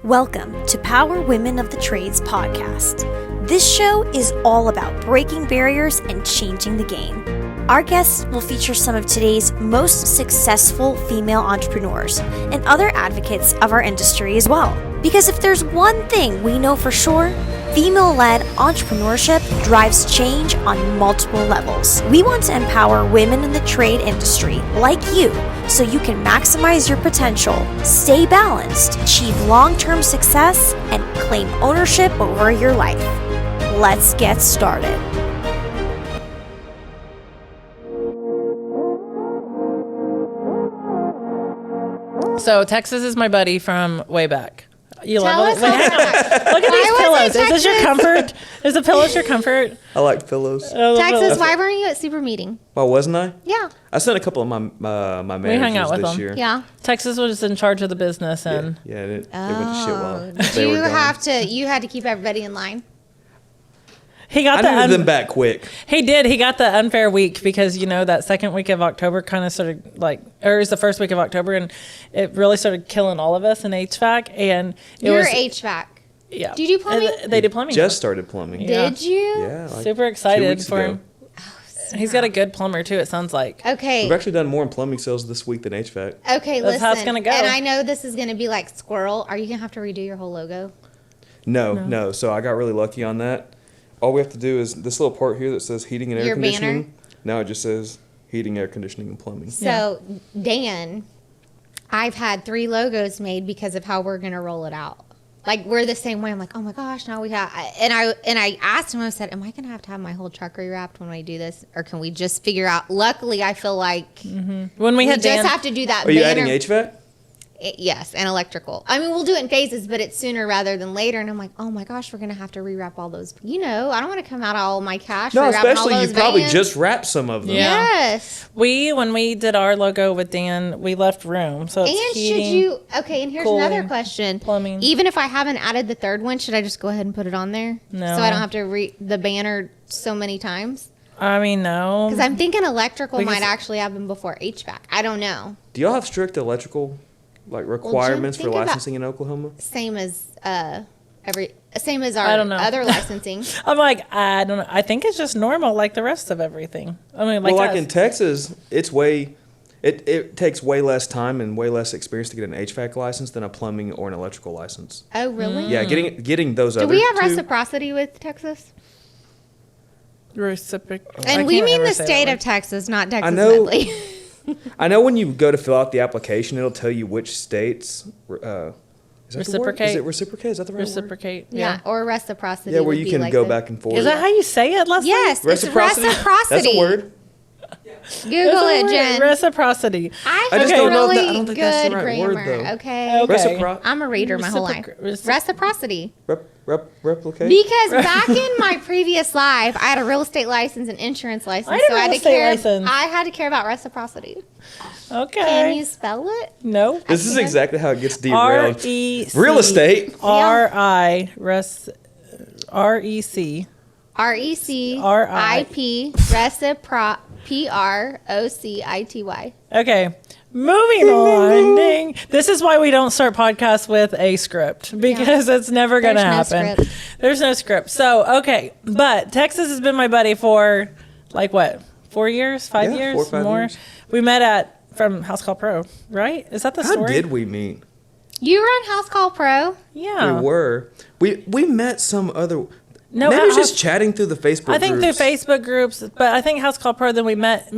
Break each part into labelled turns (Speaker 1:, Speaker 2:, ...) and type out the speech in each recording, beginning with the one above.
Speaker 1: Welcome to Power Women of the Trades podcast. This show is all about breaking barriers and changing the game. Our guests will feature some of today's most successful female entrepreneurs and other advocates of our industry as well. Because if there's one thing we know for sure, female-led entrepreneurship drives change on multiple levels. We want to empower women in the trade industry like you so you can maximize your potential, stay balanced, achieve long-term success, and claim ownership over your life. Let's get started.
Speaker 2: So Texas is my buddy from way back. You
Speaker 3: Tell
Speaker 2: love it? Look at these pillows. Is this your comfort? Is the pillows your comfort?
Speaker 4: I like pillows.
Speaker 3: Texas, why weren't you at Super Meeting?
Speaker 4: Why wasn't I?
Speaker 3: Yeah.
Speaker 4: I sent a couple of my managers
Speaker 2: We hung out with
Speaker 4: this
Speaker 2: them.
Speaker 4: year.
Speaker 3: Yeah.
Speaker 2: Texas was in charge of the business, and
Speaker 4: Yeah, it went to shit while
Speaker 3: Did
Speaker 4: they were
Speaker 3: you
Speaker 4: gone.
Speaker 3: you had to keep everybody in line?
Speaker 2: he got
Speaker 4: I needed
Speaker 2: the
Speaker 4: them back quick.
Speaker 2: he did. He got the unfair week because that second week of October kind of started or it was the first week of October, and it really started killing all of us in HVAC. And
Speaker 3: You're HVAC.
Speaker 2: Yeah.
Speaker 3: Do you do plumbing?
Speaker 2: They do plumbing.
Speaker 4: Just started plumbing.
Speaker 2: Yeah.
Speaker 3: Did you?
Speaker 4: Yeah. Like
Speaker 2: Super
Speaker 4: 2
Speaker 2: excited
Speaker 4: weeks
Speaker 2: for
Speaker 4: ago.
Speaker 2: him. He's got a good plumber too. It sounds like.
Speaker 3: Okay.
Speaker 4: We've actually done more in plumbing sales this week than HVAC.
Speaker 3: Okay,
Speaker 2: That's
Speaker 3: listen.
Speaker 2: how it's gonna go.
Speaker 3: And I know this is going to be like squirrel. Are you going to have to redo your whole logo?
Speaker 4: No. So I got really lucky on that. All we have to do is this little part here that says heating and air
Speaker 3: Your
Speaker 4: conditioning.
Speaker 3: banner?
Speaker 4: Now it just says heating, air conditioning, and plumbing.
Speaker 3: So, Dan, I've had 3 logos made because of how we're going to roll it out. Like, we're the same way. I'm like, oh my gosh, now we have, and I asked him, I said, am I going to have my whole truck rewrapped when I do this? Or can we just figure out, luckily, I feel like
Speaker 2: When we
Speaker 3: we
Speaker 2: had Dan,
Speaker 3: just have to do that
Speaker 4: Are you
Speaker 3: banner.
Speaker 4: adding HVAC?
Speaker 3: Yes, and electrical. I mean, we'll do it in phases, but it's sooner rather than later. And I'm like, oh my gosh, we're going to have to rewrap all those. I don't want to come out all my cash.
Speaker 4: No,
Speaker 3: rewrapping all
Speaker 4: especially you
Speaker 3: those
Speaker 4: probably
Speaker 3: vans.
Speaker 4: just wrapped some of them.
Speaker 2: Yeah.
Speaker 3: Yes.
Speaker 2: when we did our logo with Dan, we left room. So it's
Speaker 3: And
Speaker 2: heating.
Speaker 3: should you, okay, and here's
Speaker 2: cooling,
Speaker 3: another question.
Speaker 2: plumbing.
Speaker 3: Even if I haven't added the third one, should I just go ahead and put it on there?
Speaker 2: No.
Speaker 3: So I don't have to read the banner so many times?
Speaker 2: I mean, no.
Speaker 3: Because I'm thinking electrical
Speaker 2: Because-
Speaker 3: might actually happen before HVAC. I don't know.
Speaker 4: Do y'all have strict electrical requirements for
Speaker 3: think about-
Speaker 4: licensing in Oklahoma?
Speaker 3: Same as our
Speaker 2: I don't know.
Speaker 3: other licensing.
Speaker 2: I'm like, I don't know. I think it's just normal, like the rest of everything. I mean, like,
Speaker 4: Well, like
Speaker 2: us.
Speaker 4: in Texas, it takes way less time and way less experience to get an HVAC license than a plumbing or an electrical license.
Speaker 3: Oh, really?
Speaker 4: Yeah, getting those
Speaker 3: Do
Speaker 4: other
Speaker 3: we have
Speaker 4: two.
Speaker 3: reciprocity with Texas?
Speaker 2: Reciproc- I
Speaker 3: And we
Speaker 2: can't
Speaker 3: mean
Speaker 2: ever
Speaker 3: the
Speaker 2: say that
Speaker 3: state
Speaker 2: word.
Speaker 3: of Texas, not Texas
Speaker 4: know.
Speaker 3: Medley.
Speaker 4: I know when you go to fill out the application, it'll tell you which states. Is that the word?
Speaker 2: Reciprocate.
Speaker 4: Is it reciprocate? Is that the right word?
Speaker 2: Reciprocate.
Speaker 3: Yeah, or reciprocity.
Speaker 4: Yeah, where
Speaker 3: would
Speaker 4: you
Speaker 3: be
Speaker 4: can
Speaker 3: like
Speaker 4: go
Speaker 3: the-
Speaker 4: back and forth.
Speaker 2: Is that how you say it, Leslie?
Speaker 3: Yes,
Speaker 4: Reciprocity?
Speaker 3: it's reciprocity.
Speaker 4: That's a word.
Speaker 3: Google
Speaker 2: That's a
Speaker 3: it,
Speaker 2: word,
Speaker 3: Jen.
Speaker 2: Reciprocity.
Speaker 3: I
Speaker 4: just
Speaker 3: have
Speaker 4: don't know if
Speaker 3: really
Speaker 4: I don't think that's the
Speaker 3: good
Speaker 4: right word,
Speaker 3: grammar.
Speaker 4: though.
Speaker 3: Okay.
Speaker 2: Okay.
Speaker 3: I'm a reader my whole life. Reciprocity.
Speaker 4: Replicate?
Speaker 3: Because back in my previous life, I had a real estate license and insurance license.
Speaker 2: I had a
Speaker 3: so
Speaker 2: real
Speaker 3: I had to
Speaker 2: estate
Speaker 3: care.
Speaker 2: license.
Speaker 3: I had to care about reciprocity.
Speaker 2: Okay.
Speaker 3: Can you spell it?
Speaker 2: No.
Speaker 4: This is exactly how it gets derailed.
Speaker 2: R-E-C.
Speaker 4: Real estate.
Speaker 2: R-I. R-E-C.
Speaker 3: RECIP. PROCITY.
Speaker 2: Okay. Moving on. Ding. This is why we don't start podcasts with a script because it's never going to
Speaker 3: There's no
Speaker 2: happen.
Speaker 3: script.
Speaker 2: There's no script. So, okay. But Texas has been my buddy for like what? 4 years? 5
Speaker 4: Yeah,
Speaker 2: years?
Speaker 4: 4 or 5
Speaker 2: more?
Speaker 4: years.
Speaker 2: We met from House Call Pro, right? Is that the
Speaker 4: How
Speaker 2: story?
Speaker 4: did we meet?
Speaker 3: You were on House Call Pro.
Speaker 2: Yeah.
Speaker 4: We were. We met some other.
Speaker 2: No,
Speaker 4: maybe
Speaker 2: at
Speaker 4: it was just
Speaker 2: House-
Speaker 4: chatting through the Facebook
Speaker 2: I think
Speaker 4: groups.
Speaker 2: through Facebook groups, but I think House Call Pro, then we met.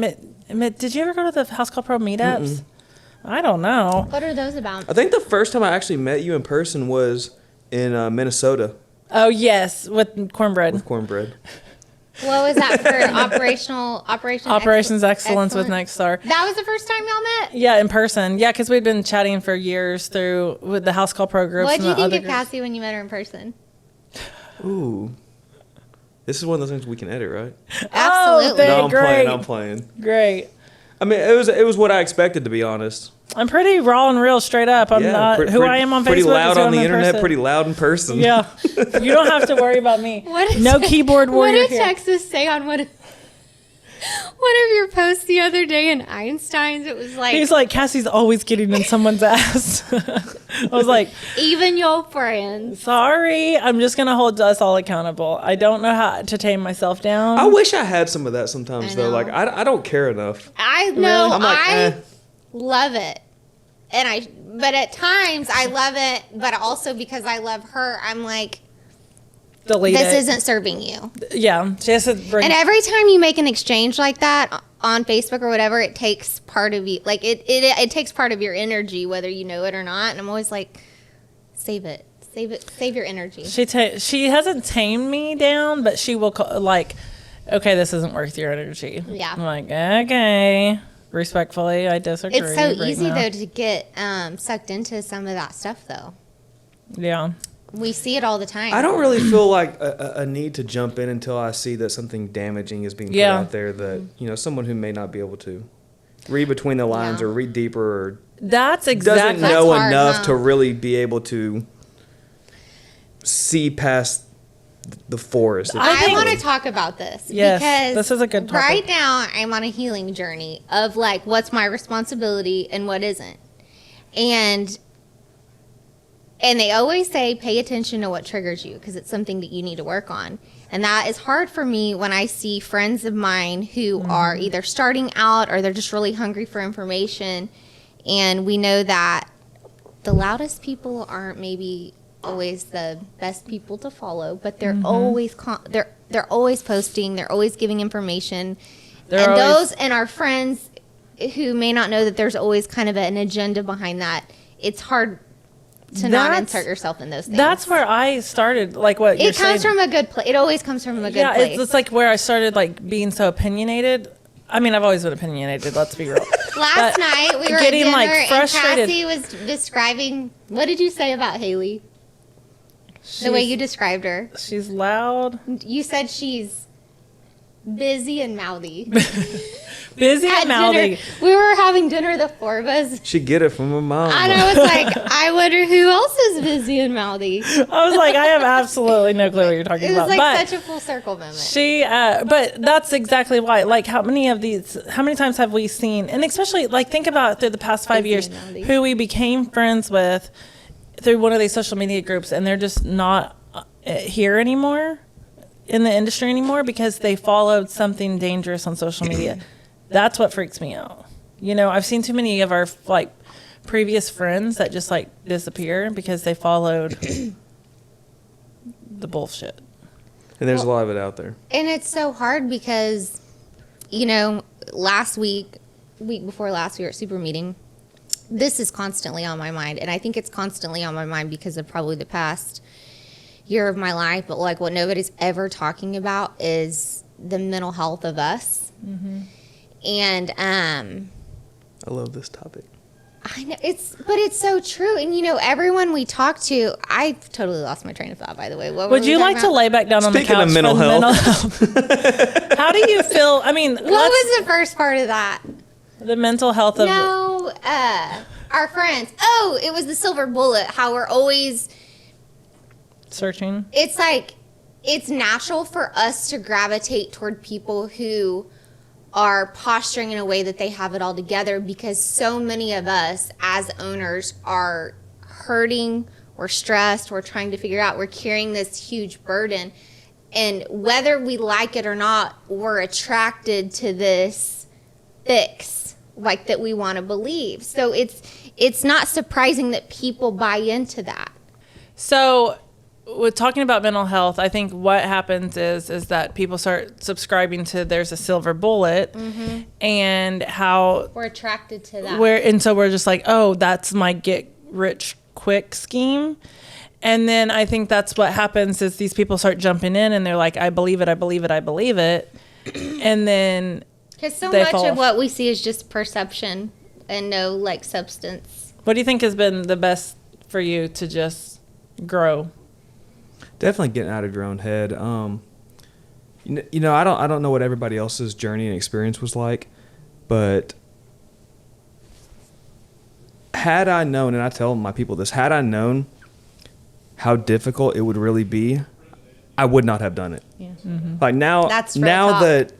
Speaker 2: Did you ever go to the House Call Pro meetups? I don't know.
Speaker 3: What are those about?
Speaker 4: I think the first time I actually met you in person was in Minnesota
Speaker 2: Oh, yes, with cornbread.
Speaker 4: with cornbread.
Speaker 3: What was that for?
Speaker 2: Operations Excellence with Nextstar.
Speaker 3: That was the first time y'all met?
Speaker 2: Yeah, in person. Yeah, because we'd been chatting for years with the House Call Pro groups.
Speaker 3: What did you
Speaker 2: and the
Speaker 3: think
Speaker 2: other
Speaker 3: of
Speaker 2: groups.
Speaker 3: Cassie when you met her in person?
Speaker 4: Ooh. This is one of those things we can edit, right?
Speaker 3: Absolutely.
Speaker 2: Hey,
Speaker 4: No,
Speaker 2: great.
Speaker 4: I'm playing.
Speaker 2: Great.
Speaker 4: I mean, it was what I expected, to be honest.
Speaker 2: I'm pretty raw and real, straight up. I'm not who I am on Facebook.
Speaker 4: Pretty loud
Speaker 2: is who
Speaker 4: on
Speaker 2: I'm
Speaker 4: the
Speaker 2: in
Speaker 4: internet,
Speaker 2: person.
Speaker 4: pretty loud in person.
Speaker 2: Yeah, you don't have to worry about me.
Speaker 3: What is
Speaker 2: No keyboard
Speaker 3: What
Speaker 2: warrior
Speaker 3: did
Speaker 2: here.
Speaker 3: Texas say on what? one of your posts the other day in Einstein's. It was like,
Speaker 2: He's like, Cassie's always getting in someone's ass. I was like,
Speaker 3: even your friends.
Speaker 2: sorry, I'm just going to hold us all accountable. I don't know how to tame myself down.
Speaker 4: I wish I had some of that sometimes,
Speaker 3: I
Speaker 4: though.
Speaker 3: know.
Speaker 4: Like, I don't care enough.
Speaker 3: I know.
Speaker 4: I'm like,
Speaker 3: I love it. But at times I love it, but also because I love her, I'm like,
Speaker 2: Delete
Speaker 3: this
Speaker 2: it.
Speaker 3: isn't serving you.
Speaker 2: Yeah, she has to bring.
Speaker 3: And every time you make an exchange like that on Facebook or whatever, it takes part of you. Like it takes part of your energy, whether you know it or not. And I'm always like, save it, save your energy.
Speaker 2: She hasn't tamed me down, but she will like, okay, this isn't worth your energy.
Speaker 3: Yeah.
Speaker 2: I'm like, okay, respectfully, I disagree.
Speaker 3: It's so
Speaker 2: right
Speaker 3: easy
Speaker 2: now.
Speaker 3: though to get sucked into some of that stuff though.
Speaker 2: Yeah.
Speaker 3: We see it all the time.
Speaker 4: I don't really feel like a need to jump in until I see that something damaging is being put out there that, someone who may not be able to read between the lines
Speaker 3: Yeah.
Speaker 4: or read deeper or
Speaker 2: That's
Speaker 4: doesn't
Speaker 2: exactly.
Speaker 4: know
Speaker 3: That's hard,
Speaker 4: enough
Speaker 3: huh?
Speaker 4: to really be able to see past the forest.
Speaker 3: I
Speaker 2: think-
Speaker 3: want to talk about this
Speaker 2: Yes,
Speaker 3: because
Speaker 2: this is a good topic.
Speaker 3: right now I'm on a healing journey of like what's my responsibility and what isn't. And they always say pay attention to what triggers you because it's something that you need to work on. And that is hard for me when I see friends of mine who are either starting out or they're just really hungry for information. And we know that the loudest people aren't maybe always the best people to follow, but they're always they're always posting, they're always giving information.
Speaker 2: They're
Speaker 3: and
Speaker 2: always-
Speaker 3: those and our friends who may not know that there's always kind of an agenda behind that. It's hard to not
Speaker 2: That's-
Speaker 3: insert yourself in those things.
Speaker 2: That's where I started. Like what you're
Speaker 3: it comes
Speaker 2: saying.
Speaker 3: from a good place. It always comes from a good
Speaker 2: Yeah,
Speaker 3: place.
Speaker 2: it's like where I started like being so opinionated. I mean, I've always been opinionated. Let's be real.
Speaker 3: Last
Speaker 2: But
Speaker 3: night we were at
Speaker 2: getting,
Speaker 3: dinner
Speaker 2: like, frustrated.
Speaker 3: and Cassie was describing. What did you say about Haley? The way you described her.
Speaker 2: She's loud,
Speaker 3: You said she's busy and mouthy.
Speaker 2: busy,
Speaker 3: At
Speaker 2: and mouthy.
Speaker 3: dinner, we were having dinner, the four of us.
Speaker 4: She get it from her mom.
Speaker 3: And I was like, I wonder who else is busy and mouthy.
Speaker 2: I was like, I have absolutely no clue what you're talking
Speaker 3: It was
Speaker 2: about.
Speaker 3: like
Speaker 2: but
Speaker 3: such a full circle moment.
Speaker 2: she, but that's exactly why. Like, how many times have we seen, and especially like think about through the past 5
Speaker 3: Busy
Speaker 2: years,
Speaker 3: and mouthy.
Speaker 2: who we became friends with through one of these social media groups, and they're just not here anymore in the industry anymore because they followed something dangerous on social media. That's what freaks me out. I've seen too many of our like previous friends that just like disappear because they followed the bullshit.
Speaker 4: And there's a lot of it out there.
Speaker 3: And it's so hard because, last week before last, we were at Super Meeting. This is constantly on my mind. And I think it's constantly on my mind because of probably the past year of my life. But like what nobody's ever talking about is the mental health of us.
Speaker 2: Mm-hmm.
Speaker 3: And
Speaker 4: I love this topic.
Speaker 3: I know but it's so true. And everyone we talk to, I totally lost my train of thought, by the way. What were
Speaker 2: Would
Speaker 3: we
Speaker 2: you
Speaker 3: talking
Speaker 2: like to
Speaker 3: about?
Speaker 2: lay back down on the
Speaker 4: Speaking
Speaker 2: couch
Speaker 4: of mental
Speaker 2: for the
Speaker 4: health.
Speaker 2: health? How do you feel? I mean,
Speaker 3: What was the first part of that?
Speaker 2: the mental health of
Speaker 3: No, our friends. Oh, it was the silver bullet. How we're always.
Speaker 2: searching?
Speaker 3: It's like it's natural for us to gravitate toward people who are posturing in a way that they have it all together because so many of us as owners are hurting, we're stressed, we're trying to figure out, we're carrying this huge burden. And whether we like it or not, we're attracted to this fix like that we want to believe. So it's not surprising that people buy into that.
Speaker 2: So, with talking about mental health, I think what happens is that people start subscribing to there's a silver bullet, and how
Speaker 3: We're attracted to that.
Speaker 2: and so we're just like, oh, that's my get rich quick scheme. And then I think that's what happens is these people start jumping in and they're like, I believe it, I believe it, I believe it. And then
Speaker 3: Because so
Speaker 2: they
Speaker 3: much
Speaker 2: fall
Speaker 3: of
Speaker 2: off.
Speaker 3: what we see is just perception and no like substance.
Speaker 2: what do you think has been the best for you to just grow?
Speaker 4: Definitely getting out of your own head. I don't know what everybody else's journey and experience was like, but had I known, and I tell my people this, had I known how difficult it would really be, I would not have done it.
Speaker 3: Yeah.
Speaker 4: Like now,
Speaker 3: That's real
Speaker 4: now
Speaker 3: talk.
Speaker 4: that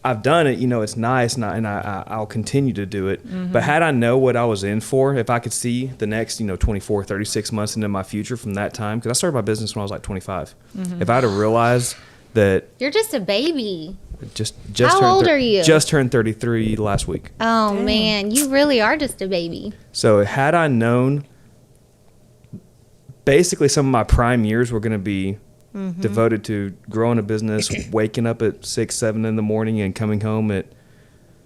Speaker 4: I've done it, it's nice, and I'll continue to do it. Mm-hmm. But had I know what I was in for, if I could see the next, 24, 36 months into my future from that time, because I started my business when I was like 25. Mm-hmm. If I'd have realized that...
Speaker 3: You're just a baby.
Speaker 4: Just
Speaker 3: How old are you?
Speaker 4: Just turned 33 last week.
Speaker 3: Oh, dang. Man, you really are just a baby.
Speaker 4: So had I known, basically some of my prime years were going to be devoted to growing a business, waking up at 6, 7 in the morning and coming home at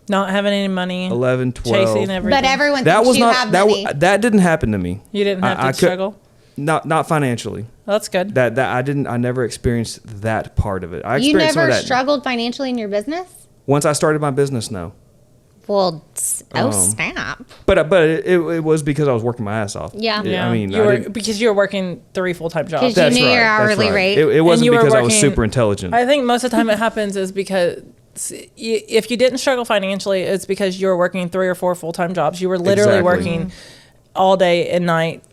Speaker 2: not having any money,
Speaker 4: 11, 12.
Speaker 2: Chasing everything.
Speaker 3: But everyone thinks you have money.
Speaker 4: That didn't happen to me.
Speaker 2: You didn't have to struggle?
Speaker 4: Not financially.
Speaker 2: Well, that's good.
Speaker 4: I never experienced that part of it.
Speaker 3: You never struggled financially in your business?
Speaker 4: Once I started my business, no.
Speaker 3: Well, snap.
Speaker 4: But it was because I was working my ass off.
Speaker 3: Yeah.
Speaker 2: I
Speaker 4: mean,
Speaker 2: because you were working 3 full-time jobs.
Speaker 3: Because you knew your hourly rate.
Speaker 4: It wasn't because I was super intelligent.
Speaker 2: I think most of the time it happens is because if you didn't struggle financially, it's because you were working 3 or 4 full-time jobs. You were literally working all day and night.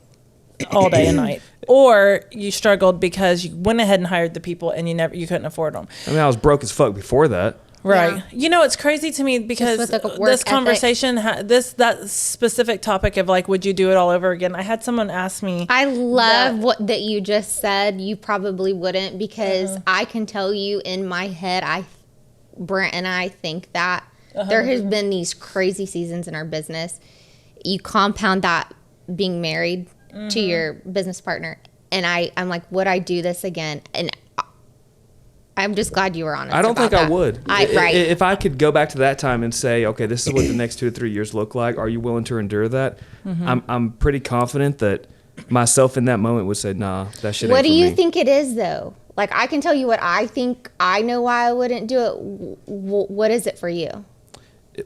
Speaker 2: Or you struggled because you went ahead and hired the people and you couldn't afford them.
Speaker 4: I mean, I was broke as fuck before that.
Speaker 2: Right. Yeah. It's crazy to me because this conversation, that specific topic of like, would you do it all over again? I had someone ask me.
Speaker 3: I love that you just said you probably wouldn't, because I can tell you in my head, Brent and I think that there has been these crazy seasons in our business. You compound that being married to your business partner. And I'm like, would I do this again? And I'm just glad you were honest.
Speaker 4: I don't think I would.
Speaker 3: Right.
Speaker 4: If I could go back to that time and say, okay, this is what the next 2 or 3 years look like. Are you willing to endure that? I'm pretty confident that myself in that moment would say, nah, that shit ain't
Speaker 3: What do
Speaker 4: for
Speaker 3: you
Speaker 4: me.
Speaker 3: think it is, though? Like, I can tell you what I think. I know why I wouldn't do it. What is it for you?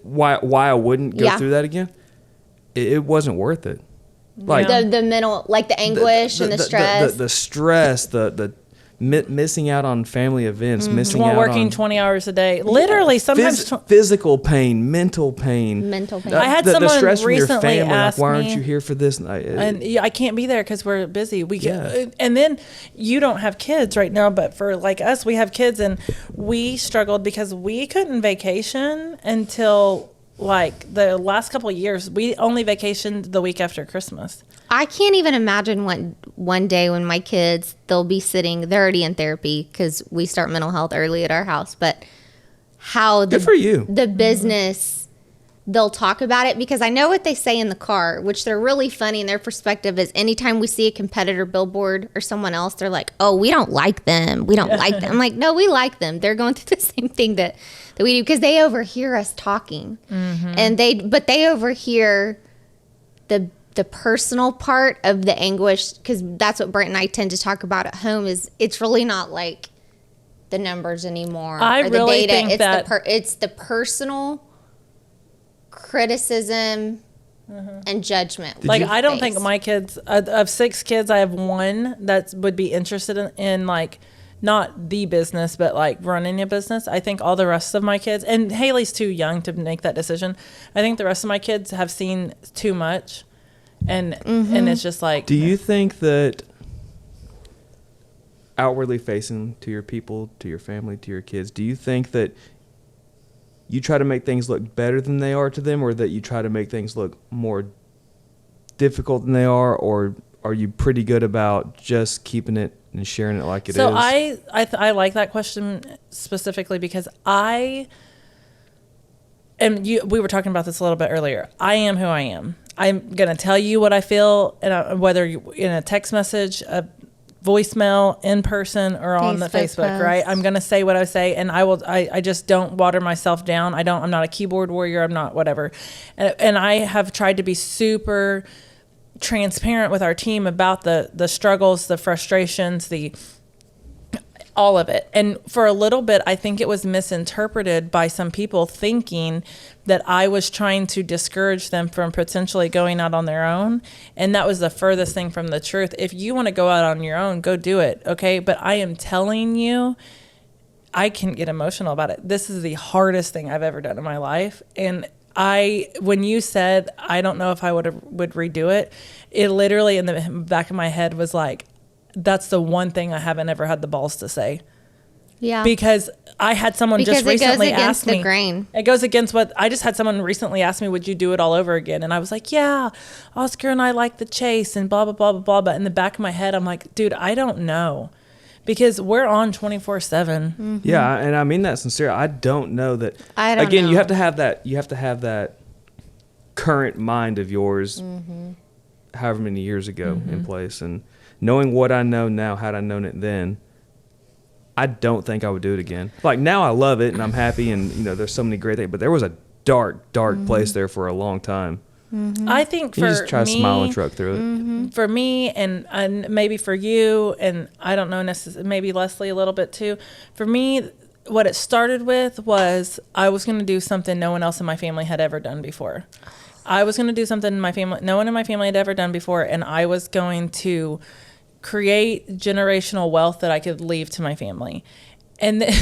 Speaker 4: Why I wouldn't go through that again? It wasn't worth it. Like
Speaker 3: the mental, like the anguish and the stress.
Speaker 4: The stress, the missing out on family events, missing out on
Speaker 2: working 20 hours a day. Literally, sometimes
Speaker 4: physical pain, mental pain.
Speaker 2: I had someone
Speaker 4: the stress
Speaker 2: recently
Speaker 4: from your family,
Speaker 2: ask
Speaker 4: why
Speaker 2: me,
Speaker 4: aren't you here for this?
Speaker 2: And I can't be there because we're busy. And then you don't have kids right now, but for like us, we have kids, and we struggled because we couldn't vacation until like the last couple of years. We only vacationed the week after Christmas.
Speaker 3: I can't even imagine one day when my kids, they'll be sitting, they're already in therapy because we start mental health early at our house, but how
Speaker 4: good for you.
Speaker 3: The business, they'll talk about it, because I know what they say in the car, which they're really funny in their perspective, is anytime we see a competitor billboard or someone else, they're like, oh, we don't like them. We don't like them. I'm like, no, we like them. They're going through the same thing that we do, because they overhear us talking. And they overhear the personal part of the anguish, because that's what Brent and I tend to talk about at home. Is it's really not like the numbers anymore.
Speaker 2: I
Speaker 3: or the
Speaker 2: really
Speaker 3: data.
Speaker 2: think
Speaker 3: It's the personal criticism and judgment.
Speaker 2: Like, I don't think my kids, of 6 kids, I have 1 that would be interested in like, not the business, but like running a business. I think all the rest of my kids, and Haley's too young to make that decision. I think the rest of my kids have seen too much. And it's just like...
Speaker 4: Do you think that outwardly facing to your people, to your family, to your kids, do you think that you try to make things look better than they are to them, or that you try to make things look more difficult than they are, or are you pretty good about just keeping it and sharing it like it is?
Speaker 2: So I like that question specifically because we were talking about this a little bit earlier. I am who I am. I'm going to tell you what I feel, and whether in a text message, a voicemail, in person, or on the Facebook, right? I'm going to say what I say, and I just don't water myself down. I'm not a keyboard warrior. I'm not whatever. And I have tried to be super transparent with our team about the struggles, the frustrations, all of it. And for a little bit, I think it was misinterpreted by some people thinking that I was trying to discourage them from potentially going out on their own. And that was the furthest thing from the truth. If you want to go out on your own, go do it. Okay. But I am telling you, I can get emotional about it. This is the hardest thing I've ever done in my life. And when you said, I don't know if I would redo it, it literally in the back of my head was like, that's the one thing I haven't ever had the balls to say.
Speaker 3: Yeah.
Speaker 2: Because I had someone
Speaker 3: Because
Speaker 2: just recently
Speaker 3: it goes against
Speaker 2: ask me.
Speaker 3: the grain.
Speaker 2: It goes against what I just had someone recently ask me, would you do it all over again? And I was like, yeah, Oscar and I like the chase and blah, blah, blah, blah, blah. But in the back of my head, I'm like, dude, I don't know. Because we're on 24/7.
Speaker 3: Mm-hmm.
Speaker 4: Yeah, and I mean that sincere. I don't know that.
Speaker 3: I don't
Speaker 4: Again,
Speaker 3: know.
Speaker 4: you have to have that. You have to have that current mind of yours, however many years ago, in place, and knowing what I know now, had I known it then, I don't think I would do it again. Like now, I love it and I'm happy, and there's so many great things. But there was a dark place there for a long time.
Speaker 2: I think
Speaker 4: You
Speaker 2: for
Speaker 4: just try to
Speaker 2: me,
Speaker 4: smile and truck through it.
Speaker 2: for me and maybe for you, and I don't know necessarily, maybe Leslie a little bit too. For me, what it started with was I was going to do something no one else in my family had ever done before. I was going to do something in my family no one in my family had ever done before, and I was going to create generational wealth that I could leave to my family. And then,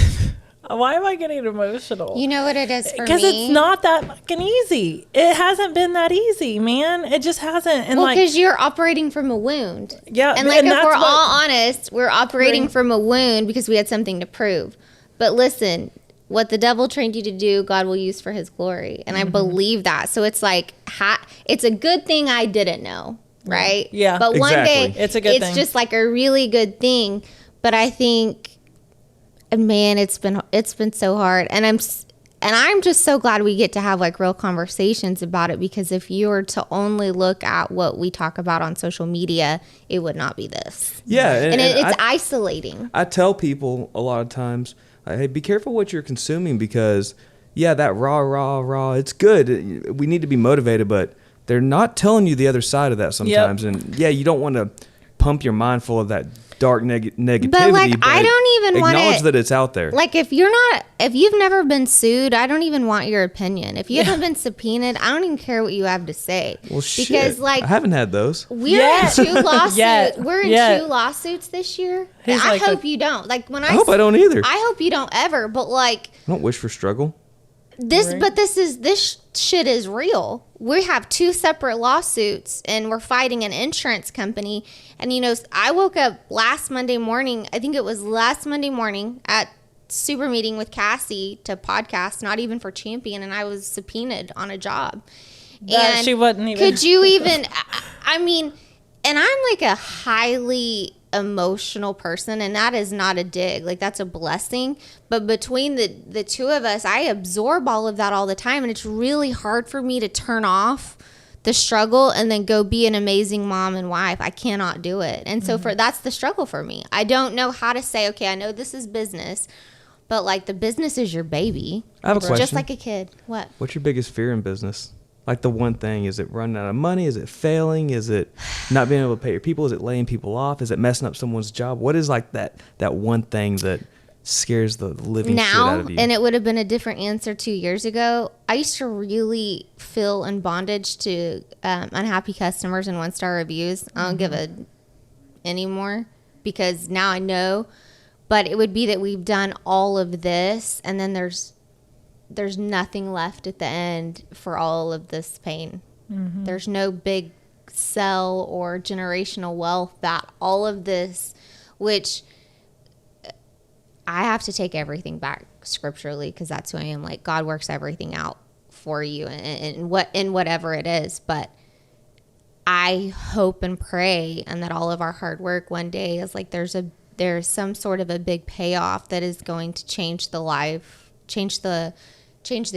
Speaker 2: why am I getting emotional?
Speaker 3: You know what it is for me?
Speaker 2: Because it's not that fucking easy. It hasn't been that easy, man. It just hasn't. And
Speaker 3: Well, because you're operating from a wound.
Speaker 2: Yeah,
Speaker 3: And like,
Speaker 2: and
Speaker 3: if
Speaker 2: that's
Speaker 3: we're
Speaker 2: what-
Speaker 3: all honest, we're operating
Speaker 2: Right.
Speaker 3: from a wound because we had something to prove. But listen, what the devil trained you to do, God will use for his glory. And I believe that. So it's like, it's a good thing I didn't know, right?
Speaker 2: Yeah.
Speaker 3: But one day,
Speaker 4: Exactly.
Speaker 2: It's a good thing.
Speaker 3: It's just like a really good thing. But I think, man, it's been so hard. And I'm just so glad we get to have like real conversations about it, because if you were to only look at what we talk about on social media, it would not be this.
Speaker 4: Yeah,
Speaker 3: And it's
Speaker 4: I,
Speaker 3: isolating.
Speaker 4: I tell people a lot of times, hey, be careful what you're consuming, because yeah, that raw, it's good. We need to be motivated, but they're not telling you the other side of that sometimes. And yeah, you don't want to pump your mind full of that dark negativity.
Speaker 3: But like, I don't even want
Speaker 4: acknowledge
Speaker 3: to,
Speaker 4: that it's out there.
Speaker 3: like, if you've never been sued, I don't even want your opinion. If you haven't been subpoenaed, I don't even care what you have to say.
Speaker 4: Well, shit.
Speaker 3: Because like,
Speaker 4: I haven't had those.
Speaker 3: we're
Speaker 2: Yet.
Speaker 3: in 2 lawsuits.
Speaker 2: Yet.
Speaker 3: We're in
Speaker 2: Yet.
Speaker 3: 2 lawsuits this year.
Speaker 2: He's
Speaker 3: I
Speaker 2: like
Speaker 3: hope you don't. Like when
Speaker 4: I hope I don't either.
Speaker 3: I hope you don't ever. But like
Speaker 4: I don't wish for struggle.
Speaker 3: this,
Speaker 2: Right.
Speaker 3: but this shit is real. We have 2 separate lawsuits, and we're fighting an insurance company. And I woke up last Monday morning. I think it was last Monday morning at super meeting with Cassie to podcast, not even for Champion, and I was subpoenaed on a job.
Speaker 2: That
Speaker 3: And
Speaker 2: she wasn't even-
Speaker 3: Could you even? I mean, and I'm like a highly emotional person, and that is not a dig. Like, that's a blessing. But between the two of us, I absorb all of that all the time, and it's really hard for me to turn off the struggle and then go be an amazing mom and wife. I cannot do it. And so that's the struggle for me. I don't know how to say, okay, I know this is business, but like, the business is your baby.
Speaker 4: I have a
Speaker 3: It's
Speaker 4: question.
Speaker 3: just like a kid. What?
Speaker 4: What's your biggest fear in business? Like the one thing, is it running out of money? Is it failing? Is it not being able to pay your people? Is it laying people off? Is it messing up someone's job? What is like that one thing that scares the living shit out
Speaker 3: Now,
Speaker 4: of you?
Speaker 3: and it would have been a different answer 2 years ago. I used to really feel in bondage to unhappy customers and 1-star reviews. I don't give a anymore, because now I know. But it would be that we've done all of this, and then there's nothing left at the end for all of this pain. There's no big sell or generational wealth, that all of this, which I have to take everything back scripturally, because that's who I am. Like, God works everything out for you in whatever it is. But I hope and pray, and that all of our hard work one day is like, there's some sort of a big payoff that is going to change the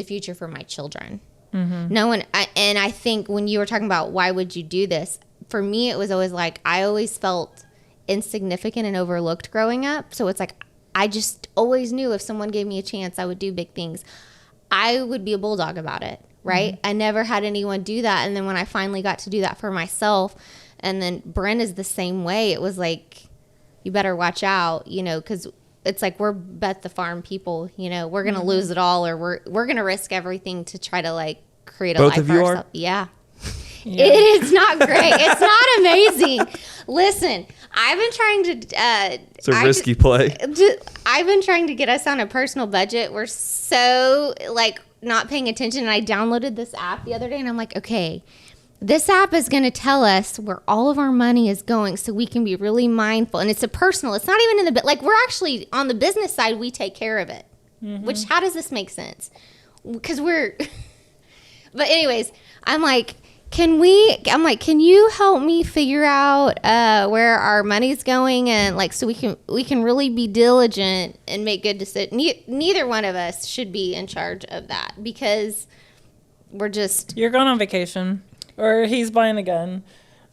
Speaker 3: future for my children. No one, and I think when you were talking about why would you do this, for me it was always like, I always felt insignificant and overlooked growing up. So it's like, I just always knew if someone gave me a chance, I would do big things. I would be a bulldog about it, right? I never had anyone do that. And then when I finally got to do that for myself, and then Brent is the same way, it was like, you better watch out, because it's like, we're bet the farm people, we're going to lose it all, or we're going to risk everything to try to like create a
Speaker 4: Both
Speaker 3: life
Speaker 4: of
Speaker 3: for
Speaker 4: you are?
Speaker 3: ourselves. Yeah. It is not great. It's not amazing. Listen, I've been trying to.
Speaker 4: It's a risky play.
Speaker 3: I've been trying to get us on a personal budget. We're so like not paying attention. And I downloaded this app the other day, and I'm like, okay, this app is going to tell us where all of our money is going so we can be really mindful. And it's a personal, it's not even in the bit. Like, we're actually on the business side, we take care of it. Which, how does this make sense? Because we're, but anyways, I'm like, can you help me figure out where our money's going, and like, so we can really be diligent and make good decisions. Neither one of us should be in charge of that, because we're just.
Speaker 2: You're going on vacation, or he's buying a gun,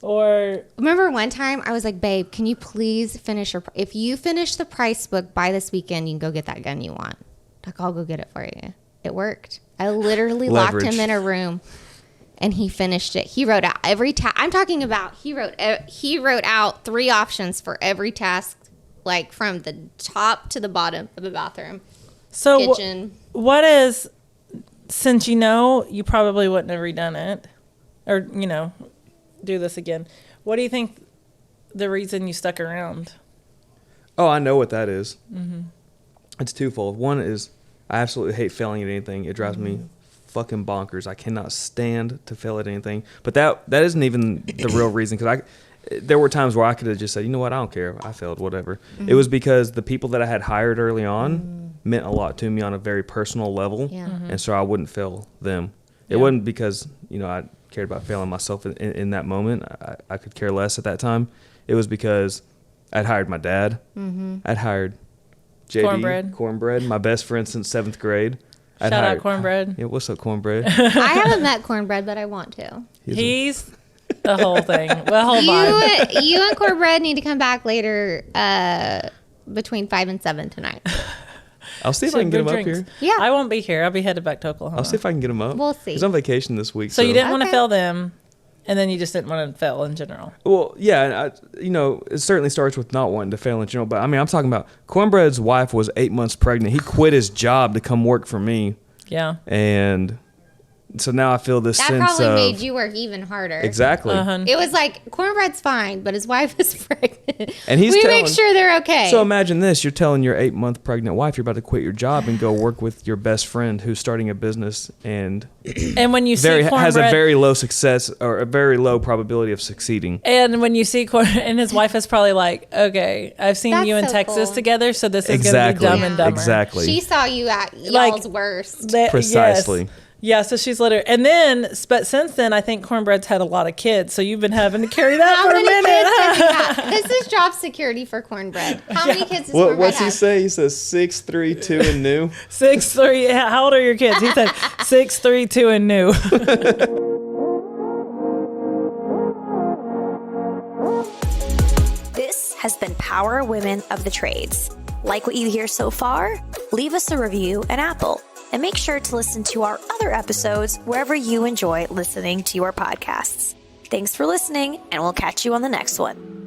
Speaker 2: or.
Speaker 3: Remember one time I was like, babe, can you please finish if you finish the price book by this weekend, you can go get that gun you want. Like, I'll go get it for you. It worked. I literally locked him in a room. And he finished it. He wrote out every task. I'm talking about he wrote out 3 options for every task, like from the top to the bottom of the bathroom, kitchen.
Speaker 2: What is, since you probably wouldn't have redone it, or do this again. What do you think the reason you stuck around?
Speaker 4: Oh, I know what that is. Mm-hmm. It's twofold. One is I absolutely hate failing at anything. It drives me fucking bonkers. I cannot stand to fail at anything. But that isn't even the real reason, because there were times where I could have just said, you know what, I don't care, I failed, whatever. It was because the people that I had hired early on meant a lot to me on a very personal level, and so I wouldn't fail them. It wasn't because I cared about failing myself in that moment. I could care less at that time. It was because I'd hired my dad. I'd hired JD Cornbread, my best friend since 7th grade.
Speaker 2: Shout out Cornbread.
Speaker 4: Yeah, what's up, Cornbread?
Speaker 3: I haven't met Cornbread, but I want to.
Speaker 2: He's the whole thing. The whole vibe.
Speaker 3: You and Cornbread need to come back later between 5 and 7 tonight.
Speaker 4: I'll see if I can get him up here.
Speaker 3: Yeah.
Speaker 2: I won't be here. I'll be headed back to Oklahoma.
Speaker 4: I'll see if I can get him up.
Speaker 3: We'll see.
Speaker 4: He's on vacation this week.
Speaker 2: So you didn't want to fail them, and then you just didn't want to fail in general.
Speaker 4: Well, yeah, it certainly starts with not wanting to fail in general. But I mean, I'm talking about Cornbread's wife was 8 months pregnant. He quit his job to come work for me.
Speaker 2: Yeah.
Speaker 4: And so now I feel this
Speaker 3: that
Speaker 4: sense of.
Speaker 3: That probably made you work even harder.
Speaker 4: Exactly.
Speaker 3: It was like, Cornbread's fine, but his wife is pregnant.
Speaker 4: And we
Speaker 3: make sure they're okay.
Speaker 4: So imagine this. You're telling your 8-month pregnant wife you're about to quit your job and go work with your best friend who's starting a business and
Speaker 2: when you see Cornbread,
Speaker 4: has a very low success or a very low probability of succeeding.
Speaker 2: And when you see and his wife is probably like, okay, I've seen you in Texas together, so this is going to be dumb and dumber.
Speaker 4: Exactly.
Speaker 3: She saw you at y'all's worst.
Speaker 4: Precisely.
Speaker 2: Yes. Yeah, so she's literally, and then, but since then, I think Cornbread's had a lot of kids, so you've been having to carry that for a minute.
Speaker 3: This is job security for Cornbread. How many kids does Cornbread
Speaker 4: What's he
Speaker 3: have?
Speaker 4: say? He says 6, 3, 2, and new.
Speaker 2: 6, 3. How old are your kids? He said 6, 3, 2, and new.
Speaker 1: This has been Power Women of the Trades. Like what you hear so far? Leave us a review and Apple. And make sure to listen to our other episodes wherever you enjoy listening to your podcasts. Thanks for listening, and we'll catch you on the next one.